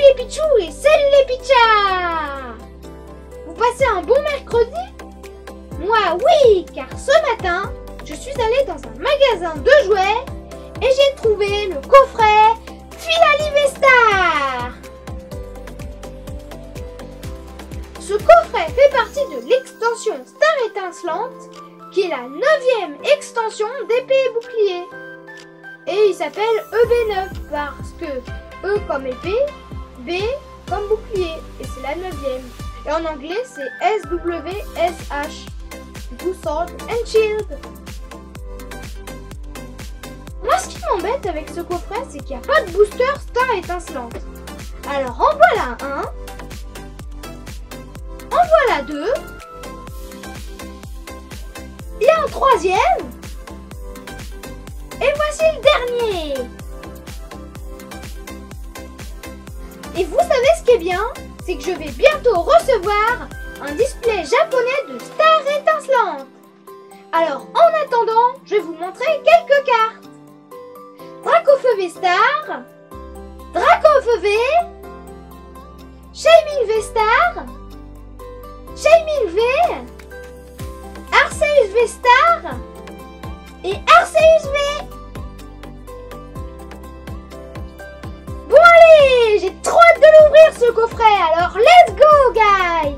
les Pichous et salut les Pichas! Vous passez un bon mercredi? Moi oui, car ce matin, je suis allée dans un magasin de jouets et j'ai trouvé le coffret Philaly V-Star. Ce coffret fait partie de l'extension Star Étincelante, qui est la 9e extension d'épée et bouclier. Et il s'appelle EB9 parce que E comme épée, B comme bouclier, et c'est la 9e. Et en anglais, c'est SWSH, du coup Sword and Shield. Moi, ce qui m'embête avec ce coffret, c'est qu'il n'y a pas de booster Star Étincelante. Alors, en voilà un, en voilà deux, il y a un troisième, et voici le dernier. Et vous savez ce qui est bien, c'est que je vais bientôt recevoir un display japonais de Star Étincelante. Alors, en attendant, je vais vous montrer quelques cartes. Dracofeu V-Star, Dracofeu V, Shaymin V-Star, Shaymin V, Arceus V-Star et Arceus V. Bon allez, j'ai trop hâte de l'ouvrir ce coffret, alors let's go guys!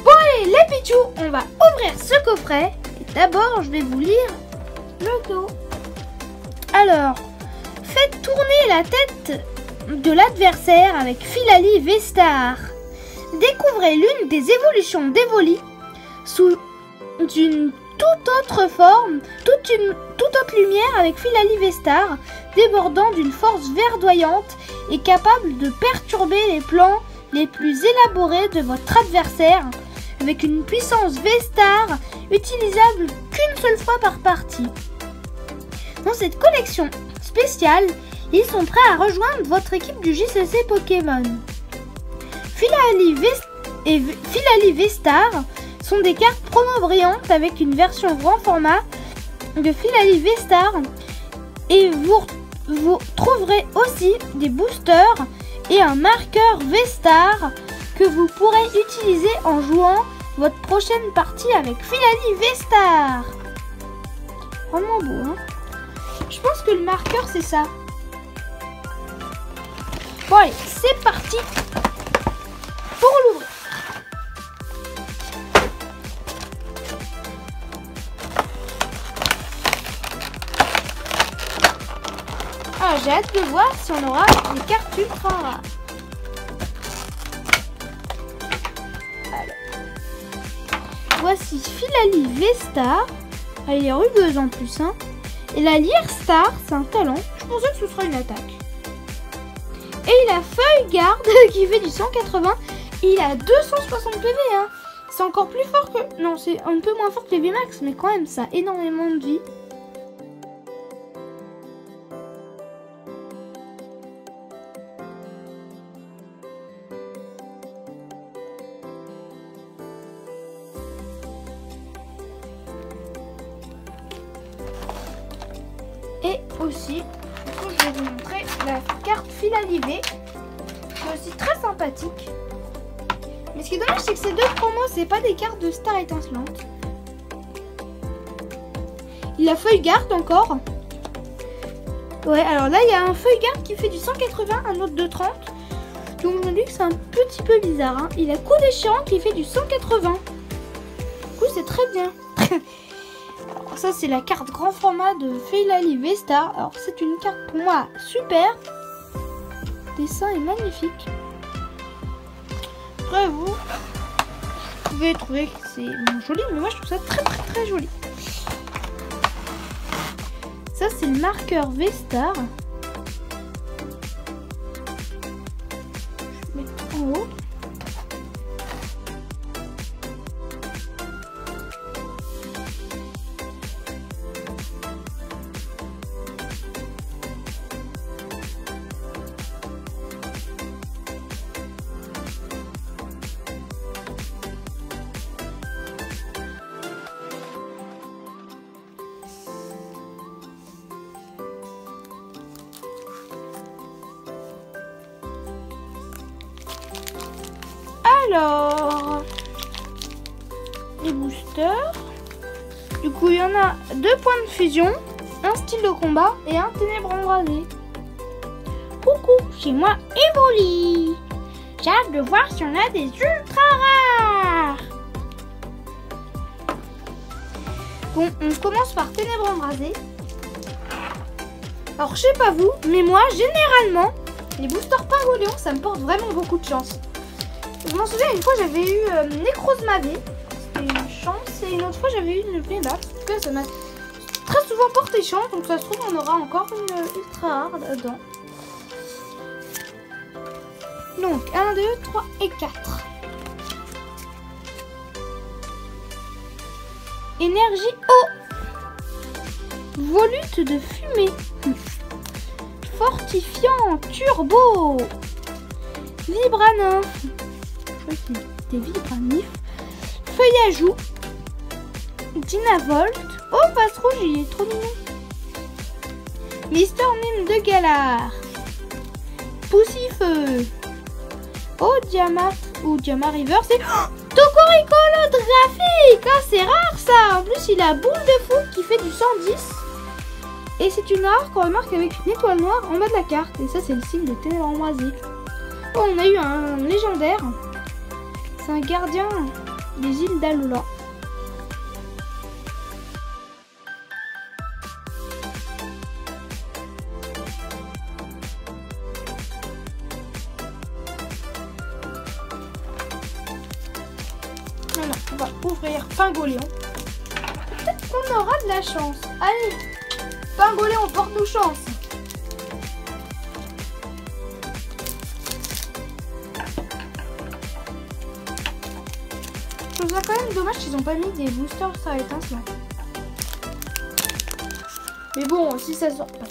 Bon allez les Pichous, on va ouvrir ce coffret. Et d'abord je vais vous lire le dos. Alors, faites tourner la tête de l'adversaire avec Philaly V-Star. Découvrez l'une des évolutions d'Evoli sous une toute autre forme, toute autre lumière avec Philaly V-Star, débordant d'une force verdoyante et capable de perturber les plans les plus élaborés de votre adversaire avec une puissance V-Star utilisable qu'une seule fois par partie. Dans cette collection spéciale, ils sont prêts à rejoindre votre équipe du JCC Pokémon. Philaly V-Star sont des cartes promo brillantes avec une version grand format de Philaly V-Star et vous trouverez aussi des boosters et un marqueur V-Star que vous pourrez utiliser en jouant votre prochaine partie avec Philaly V-Star. Vraiment beau, hein? Je pense que le marqueur c'est ça. Bon allez, c'est parti pour l'ouvrir. Ah, j'ai hâte de voir si on aura des cartes ultra rares. Alors, voici Philaly V-Star. Elle est rugueuse en plus, hein. Et la Lyre Star, c'est un talent. Je pensais que ce serait une attaque. Et il a Feuille Garde qui fait du 180. Et il a 260 PV, hein. C'est encore plus fort que... Non, c'est un peu moins fort que les VMAX, mais quand même, ça a énormément de vie. Et aussi, du coup, je vais vous montrer la carte Philaly V, qui est aussi très sympathique. Mais ce qui est dommage, c'est que ces deux promos, c'est pas des cartes de Star Étincelante. Il a Feuille Garde encore. Ouais, alors là, il y a un Feuille Garde qui fait du 180, un autre de 30. Donc je me dis que c'est un petit peu bizarre, hein. Il a Coup Déchirant qui fait du 180. Du coup, c'est très bien. Alors ça, c'est la carte grand format de Philaly V-Star. Alors c'est une carte pour moi super. Le dessin est magnifique. Après vous pouvez trouver que c'est joli, mais moi je trouve ça très joli. Ça c'est le marqueur V-Star. Je vais mettre en haut. Alors, les boosters. Du coup, il y en a 2 points de fusion, un style de combat et un ténèbres embrasées. Coucou, c'est moi Evoli. J'ai hâte de voir si on a des ultra rares. Bon, on commence par ténèbres embrasées. Alors, je sais pas vous, mais moi, généralement, les boosters Pingoléon, ça me porte vraiment beaucoup de chance. Je m'en souviens, une fois, j'avais eu Necrozmavé. C'était une chance. Et une autre fois, j'avais eu une Vébas. En tout cas, ça m'a très souvent porté chance. Donc, ça se trouve, on aura encore une ultra rare dedans. Donc, 1, 2, 3 et 4. Énergie eau. Volute de fumée. Fortifiant turbo. Vibranum. Je crois que c'est des vibranifs. Feuillajou. Dynavolt. Oh, passe rouge, il est trop mignon. Mister Mime de Galar. Poussifeu. Oh, Diamat ou Diamant River, c'est Tocorico holographique. Ah, c'est rare ça. En plus, il a boule de fou qui fait du 110. Et c'est une rare qu'on remarque avec une étoile noire en bas de la carte. Et ça, c'est le signe de ténèbres embrasées. Oh, on a eu un légendaire. C'est un gardien des îles d'Alola. Voilà, on va ouvrir Pingoléon. Peut-être qu'on aura de la chance. Allez, Pingoléon, porte-nous chance. Je trouve ça quand même dommage qu'ils n'ont pas mis des boosters ça étincelant. Mais bon, si ça sort pas.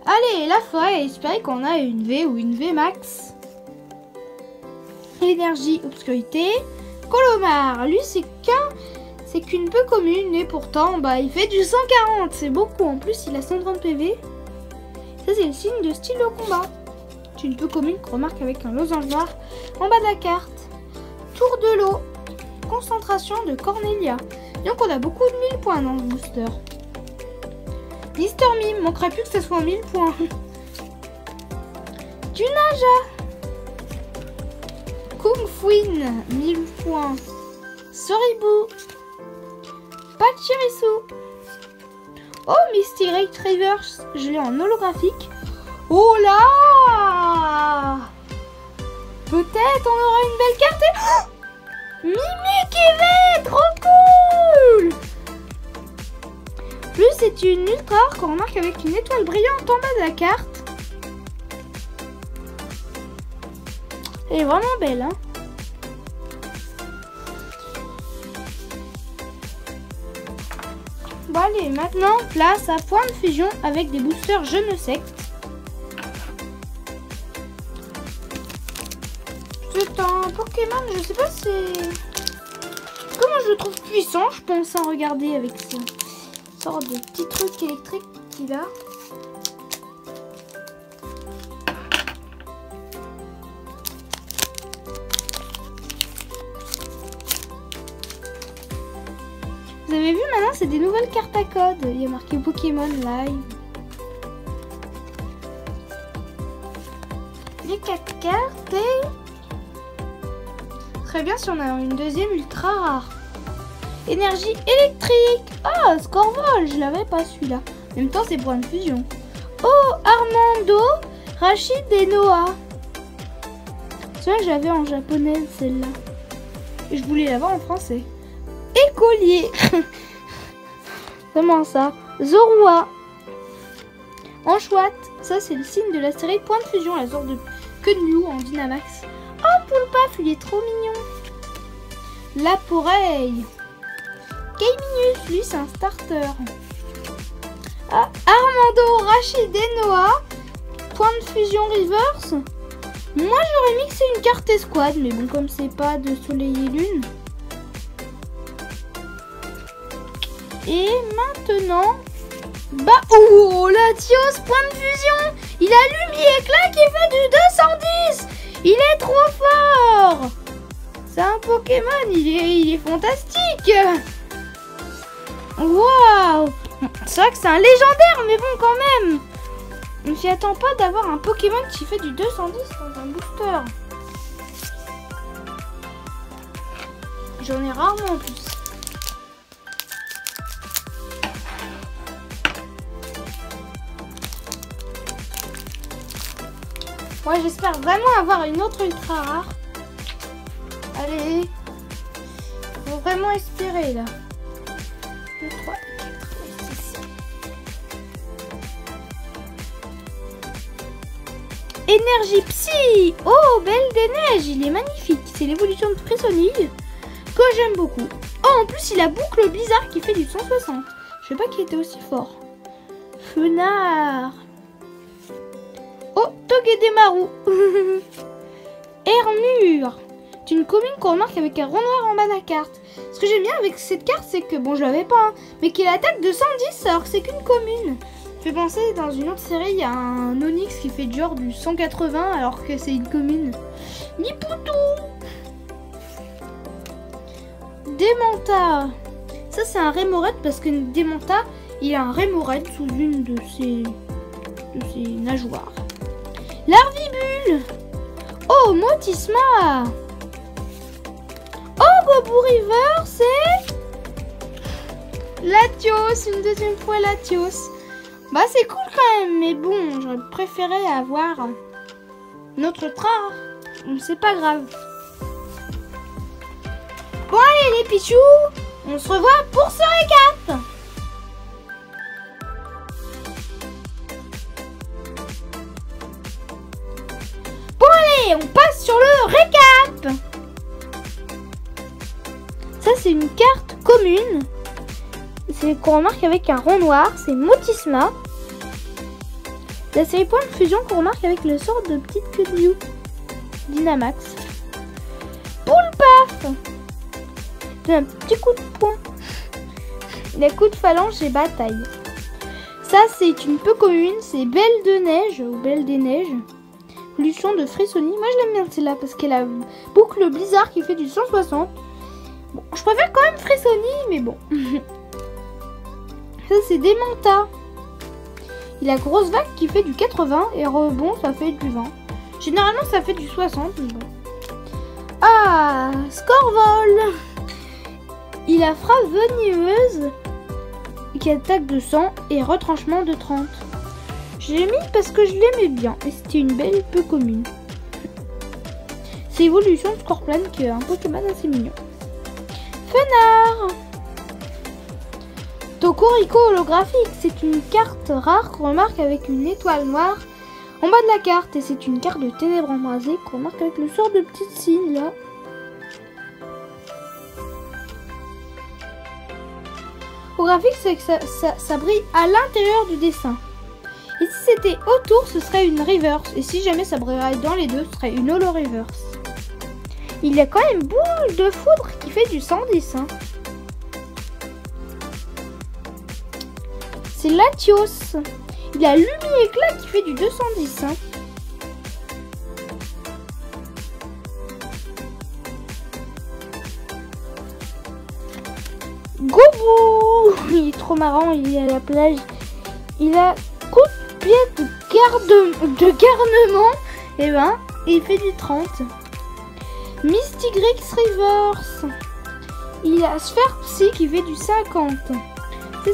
Allez, la forêt, espérer qu'on a une V ou une V max. Énergie, obscurité. Colomar, lui c'est qu'une peu commune et pourtant bah il fait du 140, c'est beaucoup. En plus il a 130 PV. Ça c'est le signe de style de combat. C'est une peu commune qu'on remarque avec un losange noir en bas de la carte. Tour de l'eau. Concentration de Cornelia. Donc on a beaucoup de 1000 points dans le booster. Mister Mime, manquerait plus que ce soit 1000 points. Du Naja. Kung Fuin, 1000 points. Soribou. Pachirisu. Oh, Misty Retrievers, je l'ai en holographique. Oh là! Peut-être on aura une belle carte et... Oh, Mimikivé, trop cool! Plus c'est une ultra rare qu'on remarque avec une étoile brillante en bas de la carte. Elle est vraiment belle, hein. Bon allez, maintenant place à point de fusion avec des boosters je ne sais. C'est un Pokémon, je sais pas si... Comment je le trouve puissant, je pense, à regarder avec ce sort de petit truc électrique qu'il a. Vous avez vu, maintenant c'est des nouvelles cartes à code. Il y a marqué Pokémon Live. Les 4 cartes et... Très bien si on a une deuxième ultra rare. Énergie électrique. Ah, Scorvol, je l'avais pas celui-là. En même temps, c'est pour une fusion. Oh, Armando, Rachid et Noah. Celle-là, je l'avais en japonais, celle-là. Et je voulais l'avoir en français. Écolier. Comment ça? Zorua. Anchouette. Ça, c'est le signe de la série Point de Fusion, la sorte de queue de Mew en Dynamax. Oh, Poulpaf, il est trop mignon. Laporeille. Kaiminus, lui, c'est un starter. Ah, Armando, Rachid et Noah. Point de fusion reverse. Moi, j'aurais mixé une carte escouade, mais bon, comme c'est pas de soleil et lune. Et maintenant, Bah, oh, Latios, point de fusion. Il a Lumi-Éclat qui fait du 210. Il est trop fort. C'est un Pokémon, il est fantastique. Waouh. C'est vrai que c'est un légendaire, mais bon, quand même. On s'y attend pas d'avoir un Pokémon qui fait du 210 dans un booster. J'en ai rarement en plus. Moi, j'espère vraiment avoir une autre ultra rare. Allez. Faut vraiment espérer là. 2, 3, 4, 6. Énergie Psy. Oh, Belle des Neiges. Il est magnifique. C'est l'évolution de Frissonille que j'aime beaucoup. Oh, en plus, il a boucle Blizzard qui fait du 160. Je sais pas qu'il était aussi fort. Fenard. Oh, Togedemaru. Hermure. C'est une commune qu'on remarque avec un rond noir en bas de la carte. Ce que j'aime bien avec cette carte, c'est que, bon, je l'avais pas, hein, mais qu'elle attaque de 110 alors que c'est qu'une commune. Je fais penser, dans une autre série, il y a un Onyx qui fait du genre du 180 alors que c'est une commune. Nipoutou. Démenta. Ça, c'est un Rémorette parce que Démenta, il a un Rémorette sous une de ses nageoires. Larvibule. Oh, Motisma. Oh, Bobou River, c'est Latios, une deuxième fois Latios. Bah, c'est cool quand même, mais bon, j'aurais préféré avoir notre train. C'est pas grave. Bon, allez, les pichous, on se revoit pour ce récap. Bon, allez, on passe sur le récap. Ça, c'est une carte commune. C'est qu'on remarque avec un rond noir. C'est Motisma. La série point de fusion qu'on remarque avec le sort de petite queue de Mew. Dynamax. Poulpaf. Un petit coup de poing. Les coups de phalange et bataille. Ça, c'est une peu commune. C'est Belle de Neige ou Belle des Neiges. Évolution de Frissonnie. Moi, je l'aime bien celle-là parce qu'elle a boucle Blizzard qui fait du 160. Bon, je préfère quand même Frissonnie, mais bon. Ça, c'est Démenta. Il a grosse vague qui fait du 80 et rebond, ça fait du 20. Généralement, ça fait du 60, mais bon. Ah, Scorvol. Il a frappe venimeuse qui attaque de 100 et retranchement de 30. Je l'ai mis parce que je l'aimais bien et c'était une belle peu commune. C'est évolution de Scorpion qui est un Pokémon assez mignon. Fenard. Tokorico holographique, c'est une carte rare qu'on remarque avec une étoile noire en bas de la carte. Et c'est une carte de ténèbres embrasées qu'on remarque avec le sort de petite signe là. Holographique, c'est que ça brille à l'intérieur du dessin. Et si c'était autour, ce serait une reverse. Et si jamais ça brillerait dans les deux, ce serait une holo reverse. Il y a quand même boule de foudre qui fait du 110. Hein. C'est Latios. Il a Lumi-Éclat qui fait du 210. Hein. Gobo. Il est trop marrant, il est à la plage. Il a coup de pied de garnement. Et ben, il fait du 30. Mystigrix Reverse. Il a Sphère Psy qui fait du 50.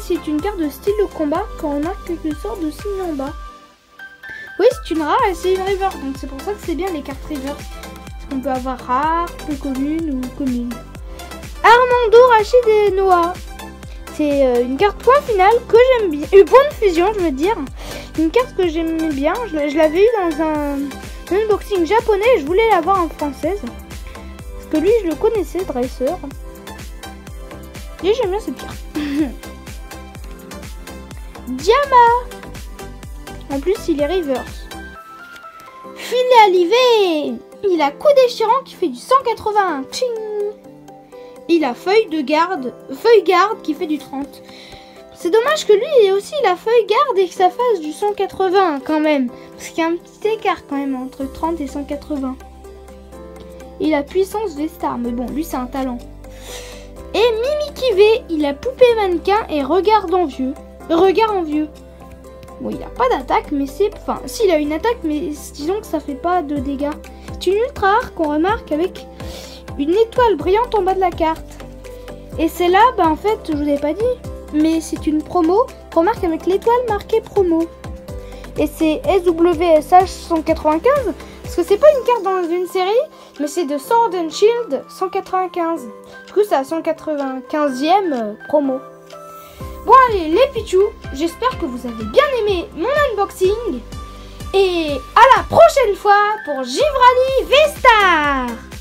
C'est une carte de style de combat quand on a quelque sorte de signe en bas. Oui, c'est une rare et c'est une reverse. Donc c'est pour ça que c'est bien les cartes reverse. Parce qu'on peut avoir rare, peu commune ou commune. Armando Rachid et Noah. C'est une carte point finale que j'aime bien. Point de fusion, je veux dire. Une carte que j'aimais bien. Je l'avais eu dans un unboxing japonais et je voulais l'avoir en française. Parce que lui, je le connaissais, Dresseur. Et j'aime bien cette carte. Diama. En plus, il est reverse. Filet Alivé. Il a coup déchirant qui fait du 180. Tching. Il a feuille garde qui fait du 30. C'est dommage que lui ait aussi la feuille garde et que ça fasse du 180 quand même. Parce qu'il y a un petit écart quand même entre 30 et 180. Il a puissance V-Star, mais bon, lui c'est un talent. Et Mimikyu V, il a poupée mannequin et regard en vieux. Regard en vieux. Bon, il a pas d'attaque, mais c'est... Enfin, si, il a une attaque, mais disons que ça fait pas de dégâts. C'est une ultra rare qu'on remarque avec une étoile brillante en bas de la carte. Et c'est là, bah en fait, je vous ai pas dit, mais c'est une promo qu'on remarque avec l'étoile marquée promo. Et c'est SWSH 195, parce que c'est pas une carte dans une série, mais c'est de Sword and Shield 195. Du coup, c'est la 195e promo. Bon allez, les Pichous, j'espère que vous avez bien aimé mon unboxing. Et à la prochaine fois pour Givralli V-Star.